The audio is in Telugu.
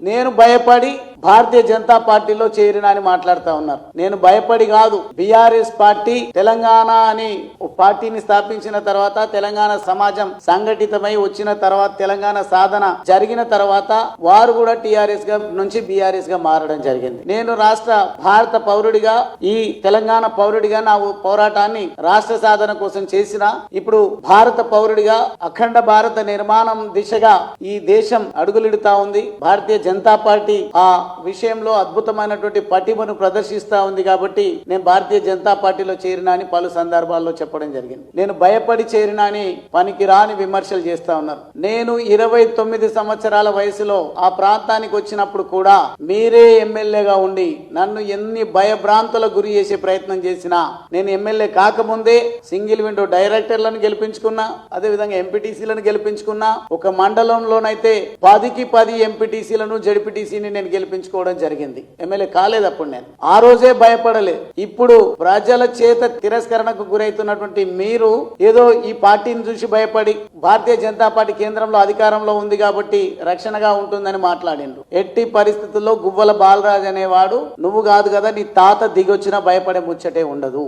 నేను భయపడి భారతీయ జనతా పార్టీలో చేరిన అని మాట్లాడుతా ఉన్నారు. నేను భయపడి కాదు. బీఆర్ఎస్ పార్టీ తెలంగాణ అని పార్టీని స్థాపించిన తర్వాత, తెలంగాణ సమాజం సంఘటితమై వచ్చిన తర్వాత, తెలంగాణ సాధన జరిగిన తర్వాత వారు కూడా టీఆర్ఎస్ గా నుంచి బీఆర్ఎస్ గా మారడం జరిగింది. నేను రాష్ట్ర భారత పౌరుడిగా, ఈ తెలంగాణ పౌరుడిగా నా పోరాటాన్ని రాష్ట్ర సాధన కోసం చేసిన, ఇప్పుడు భారత పౌరుడిగా అఖండ భారత నిర్మాణం దిశగా ఈ దేశం అడుగులిడుతా ఉంది. భారతీయ జనతా పార్టీ ఆ విషయంలో అద్భుతమైనటువంటి పటిమను ప్రదర్శిస్తా ఉంది. కాబట్టి నేను భారతీయ జనతా పార్టీలో చేరినా అని పలు సందర్భాల్లో చెప్పడం జరిగింది. నేను భయపడి చేరినా అని పనికిరాని విమర్శలు చేస్తా ఉన్నారు. నేను 29 సంవత్సరాల వయసులో ఆ ప్రాంతానికి వచ్చినప్పుడు కూడా మీరే ఎమ్మెల్యేగా ఉండి నన్ను ఎన్ని భయభ్రాంతులకు గురి చేసే ప్రయత్నం చేసినా, నేను ఎమ్మెల్యే కాకముందే సింగిల్ విండో డైరెక్టర్లను గెలిపించుకున్నా, అదేవిధంగా ఎంపీటీసీలను గెలిపించుకున్నా. ఒక మండలంలోనైతే 10కి 10 ఎంపీటీసీలను జడ్పీటీసీని నేను గెలిపించుకోవడం జరిగింది. ఎమ్మెల్యే కాలేదు అప్పుడు. నేను ఆ రోజే భయపడలే. ఇప్పుడు ప్రజల చేత తిరస్కరణకు గురైతున్నటువంటి మీరు ఏదో ఈ పార్టీని చూసి భయపడి భారతీయ జనతా పార్టీ కేంద్రంలో అధికారంలో ఉంది కాబట్టి రక్షణగా ఉంటుందని మాట్లాడిండ్రు. ఎట్టి పరిస్థితుల్లో గువ్వల బాలరాజ్ అనేవాడు నువ్వు కాదు కదా, నీ తాత దిగొచ్చినా భయపడే ముచ్చటే ఉండదు.